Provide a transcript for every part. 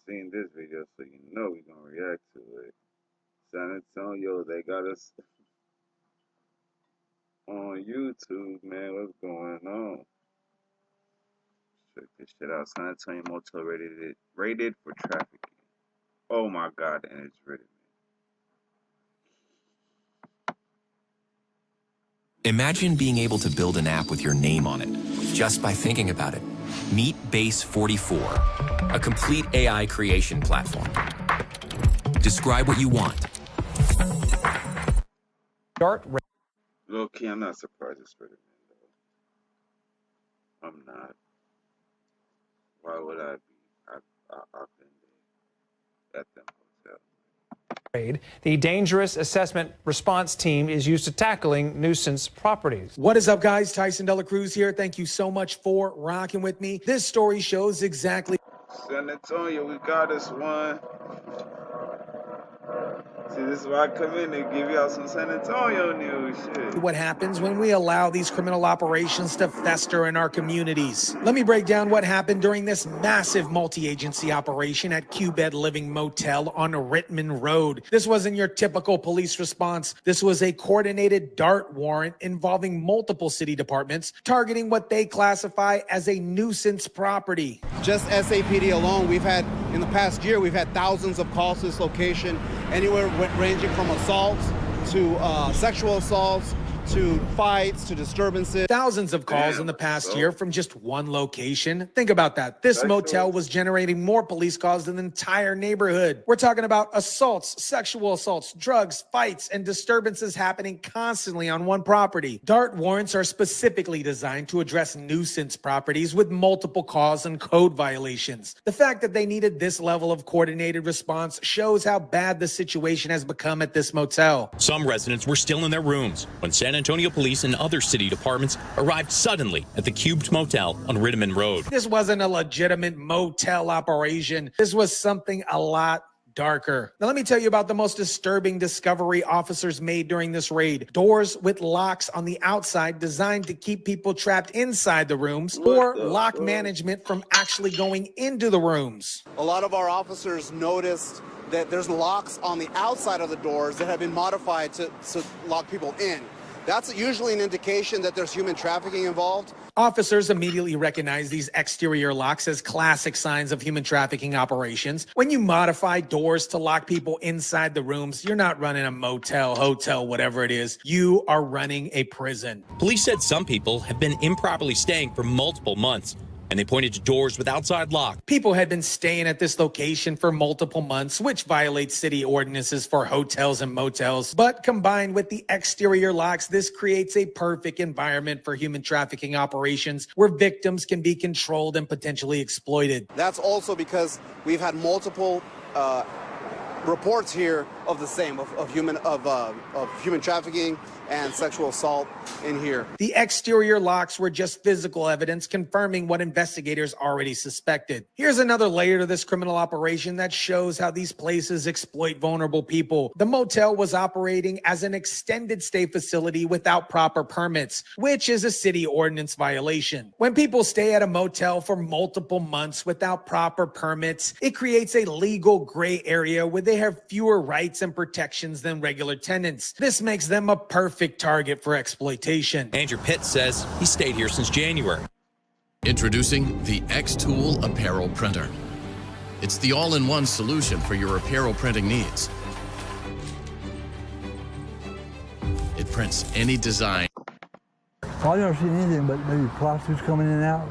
seen this video, so you know we're gonna react to it. San Antonio, they got us on YouTube, man. What's going on? Check this shit out. San Antonio Motel rated for trafficking. Oh my god, and it's rated. Imagine being able to build an app with your name on it, just by thinking about it. Meet Base 44, a complete AI creation platform. Describe what you want. Low-key, I'm not surprised it's rated, though. I'm not. Why would I be? I've been at them hotel. The dangerous assessment response team is used to tackling nuisance properties. What is up, guys? Tyson Dela Cruz here. Thank you so much for rocking with me. This story shows exactly San Antonio, we got us one. See, this is why I come in and give y'all some San Antonio news. Shit. what happens when we allow these criminal operations to fester in our communities. Let me break down what happened during this massive multi-agency operation at Q-Bed Living Motel on Rittman Road. This wasn't your typical police response. This was a coordinated DART warrant involving multiple city departments targeting what they classify as a nuisance property. Just SAPD alone, in the past year, we've had thousands of calls to this location, anywhere ranging from assaults to sexual assaults to fights to disturbances. Thousands of calls in the past year from just one location. Think about that. This motel was generating more police calls than the entire neighborhood. We're talking about assaults, sexual assaults, drugs, fights, and disturbances happening constantly on one property. DART warrants are specifically designed to address nuisance properties with multiple calls and code violations. The fact that they needed this level of coordinated response shows how bad the situation has become at this motel. Some residents were still in their rooms when San Antonio police and other city departments arrived suddenly at the Cubed Motel on Rittman Road. This wasn't a legitimate motel operation. This was something a lot darker. Now, let me tell you about the most disturbing discovery officers made during this raid. Doors with locks on the outside designed to keep people trapped inside the rooms, or lock management from actually going into the rooms. A lot of our officers noticed that there's locks on the outside of the doors that have been modified to lock people in. That's usually an indication that there's human trafficking involved. Officers immediately recognize these exterior locks as classic signs of human trafficking operations. When you modify doors to lock people inside the rooms, you're not running a motel, hotel, whatever it is. You are running a prison. Police said some people have been improperly staying for multiple months, and they pointed to doors with outside locks. People had been staying at this location for multiple months, which violates city ordinances for hotels and motels. But combined with the exterior locks, this creates a perfect environment for human trafficking operations where victims can be controlled and potentially exploited. That's also because we've had multiple reports here of the same, of human trafficking and sexual assault in here. The exterior locks were just physical evidence confirming what investigators already suspected. Here's another layer to this criminal operation that shows how these places exploit vulnerable people. The motel was operating as an extended stay facility without proper permits, which is a city ordinance violation. When people stay at a motel for multiple months without proper permits, it creates a legal gray area where they have fewer rights and protections than regular tenants. This makes them a perfect target for exploitation. Andrew Pitt says he stayed here since January. Introducing the X-Tool Apparel Printer. It's the all-in-one solution for your apparel printing needs. It prints any design. I've never seen anything but maybe prostitutes coming in and out.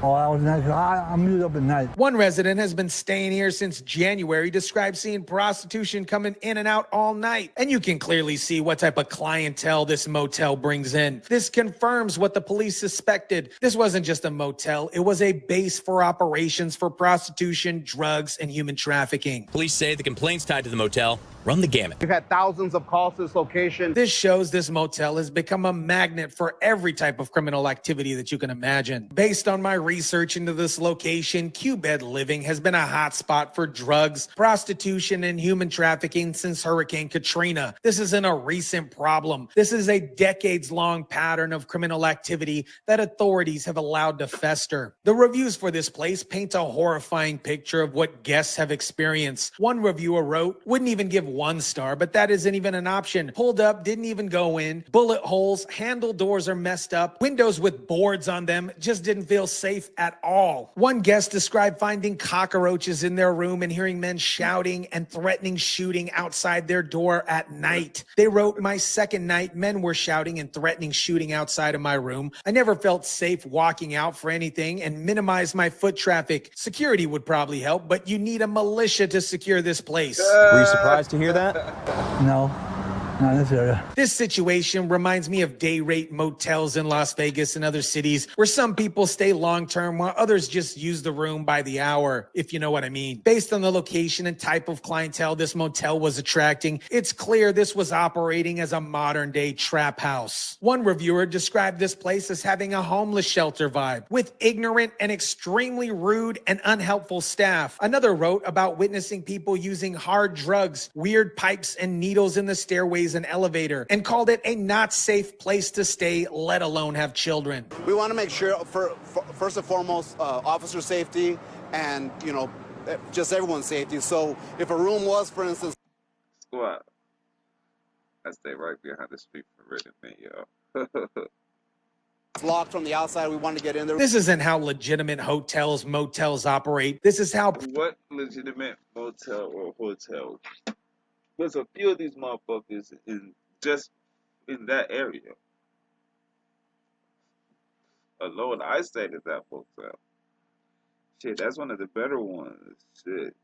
All hours of the night, 'cause I'm usually up at night. One resident has been staying here since January, describes seeing prostitution coming in and out all night. And you can clearly see what type of clientele this motel brings in. This confirms what the police suspected. This wasn't just a motel, it was a base for operations for prostitution, drugs, and human trafficking. Police say the complaints tied to the motel run the gamut. We've had thousands of calls to this location. This shows this motel has become a magnet for every type of criminal activity that you can imagine. Based on my research into this location, Q-Bed Living has been a hotspot for drugs, prostitution, and human trafficking since Hurricane Katrina. This isn't a recent problem. This is a decades-long pattern of criminal activity that authorities have allowed to fester. The reviews for this place paint a horrifying picture of what guests have experienced. One reviewer wrote, "Wouldn't even give 1 star, but that isn't even an option. Pulled up, didn't even go in. Bullet holes, handle doors are messed up. Windows with boards on them, just didn't feel safe at all." One guest described finding cockroaches in their room and hearing men shouting and threatening shooting outside their door at night. They wrote, "My second night, men were shouting and threatening shooting outside of my room. I never felt safe walking out for anything and minimized my foot traffic. Security would probably help, but you need a militia to secure this place." Were you surprised to hear that? No, not in this area. This situation reminds me of day rate motels in Las Vegas and other cities where some people stay long term while others just use the room by the hour, if you know what I mean. Based on the location and type of clientele this motel was attracting, it's clear this was operating as a modern day trap house. One reviewer described this place as having a homeless shelter vibe with ignorant and extremely rude and unhelpful staff. Another wrote about witnessing people using hard drugs, weird pipes and needles in the stairways and elevator, and called it a not safe place to stay, let alone have children. We want to make sure, first and foremost, officer safety and, just everyone's safety. So if a room was, for instance... Squad. I stay right behind the street for Reddit, man, yo. It's locked from the outside, we want to get in there. This isn't how legitimate hotels, motels operate. This is how... What legitimate motel or hotel? There's a few of these motherfuckers just in that area. Alone, I stayed at that hotel. Shit, that's one of the better ones. Shit.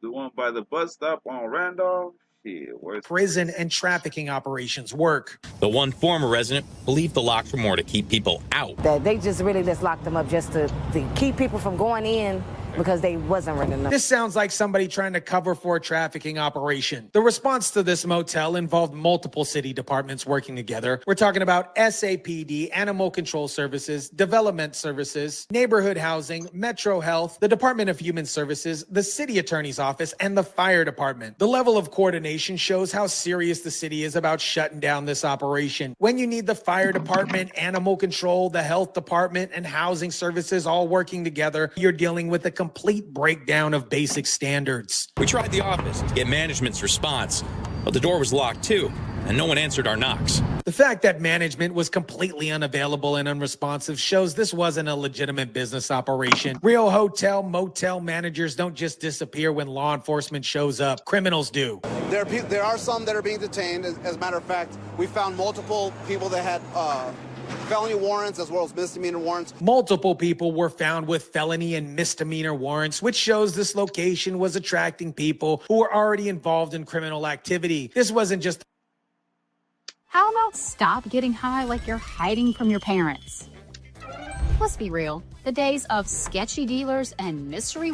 The one by the bus stop on Randolph. Shit, where's prison and trafficking operations work. The one former resident believed the locks were more to keep people out. That they just really locked them up just to keep people from going in, because they wasn't renting them. This sounds like somebody trying to cover for a trafficking operation. The response to this motel involved multiple city departments working together. We're talking about SAPD, Animal Control Services, Development Services, Neighborhood Housing, Metro Health, the Department of Human Services, the City Attorney's Office, and the Fire Department. The level of coordination shows how serious the city is about shutting down this operation. When you need the Fire Department, Animal Control, the Health Department, and Housing Services all working together, you're dealing with a complete breakdown of basic standards. We tried the office to get management's response, but the door was locked too, and no one answered our knocks. The fact that management was completely unavailable and unresponsive shows this wasn't a legitimate business operation. Real hotel, motel managers don't just disappear when law enforcement shows up. Criminals do. There are some that are being detained. As a matter of fact, we found multiple people that had felony warrants as well as misdemeanor warrants. Multiple people were found with felony and misdemeanor warrants, which shows this location was attracting people who were already involved in criminal activity. This wasn't just... How about stop getting high like you're hiding from your parents? Let's be real. The days of sketchy dealers and mystery...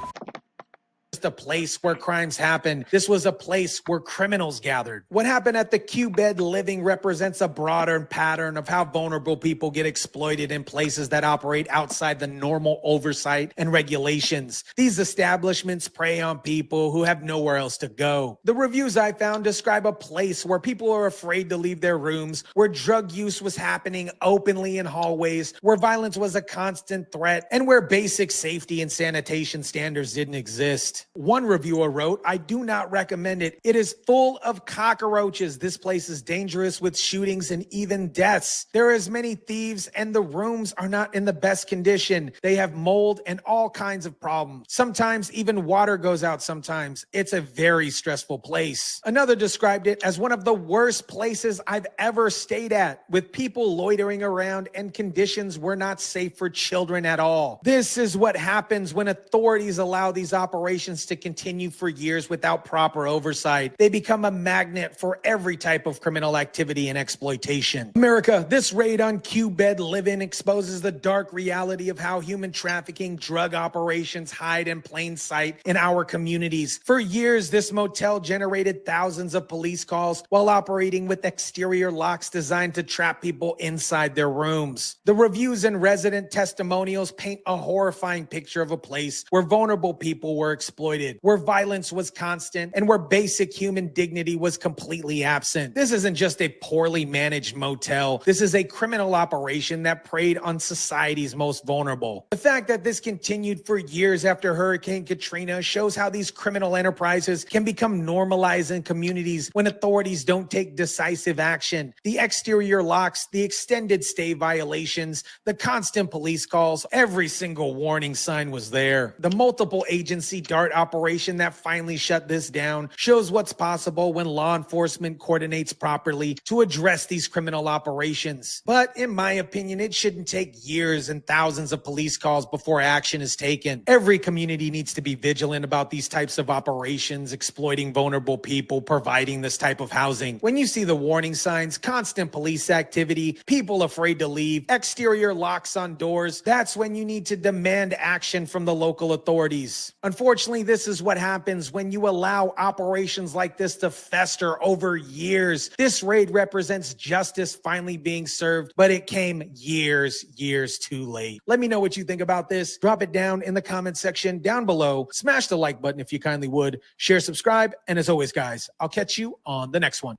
a place where crimes happen. This was a place where criminals gathered. What happened at the Q-Bed Living represents a broader pattern of how vulnerable people get exploited in places that operate outside the normal oversight and regulations. These establishments prey on people who have nowhere else to go. The reviews I found describe a place where people are afraid to leave their rooms, where drug use was happening openly in hallways, where violence was a constant threat, and where basic safety and sanitation standards didn't exist. One reviewer wrote, "I do not recommend it. It is full of cockroaches. This place is dangerous with shootings and even deaths. There are as many thieves and the rooms are not in the best condition. They have mold and all kinds of problems. Sometimes even water goes out sometimes. It's a very stressful place." Another described it as one of the worst places I've ever stayed at, with people loitering around and conditions were not safe for children at all. This is what happens when authorities allow these operations operations to continue for years without proper oversight. They become a magnet for every type of criminal activity and exploitation. America, this raid on Q-Bed Living exposes the dark reality of how human trafficking drug operations hide in plain sight in our communities. For years, this motel generated thousands of police calls while operating with exterior locks designed to trap people inside their rooms. The reviews and resident testimonials paint a horrifying picture of a place where vulnerable people were exploited, where violence was constant, and where basic human dignity was completely absent. This isn't just a poorly managed motel. This is a criminal operation that preyed on society's most vulnerable. The fact that this continued for years after Hurricane Katrina shows how these criminal enterprises can become normalized in communities when authorities don't take decisive action. The exterior locks, the extended stay violations, the constant police calls, every single warning sign was there. The multiple agency DART operation that finally shut this down shows what's possible when law enforcement coordinates properly to address these criminal operations. But in my opinion, it shouldn't take years and thousands of police calls before action is taken. Every community needs to be vigilant about these types of operations, exploiting vulnerable people, providing this type of housing. When you see the warning signs, constant police activity, people afraid to leave, exterior locks on doors, that's when you need to demand action from the local authorities. Unfortunately, this is what happens when you allow operations like this to fester over years. This raid represents justice finally being served, but it came years too late. Let me know what you think about this. Drop it down in the comment section down below. Smash the like button if you kindly would. Share, subscribe, and as always, guys, I'll catch you on the next one.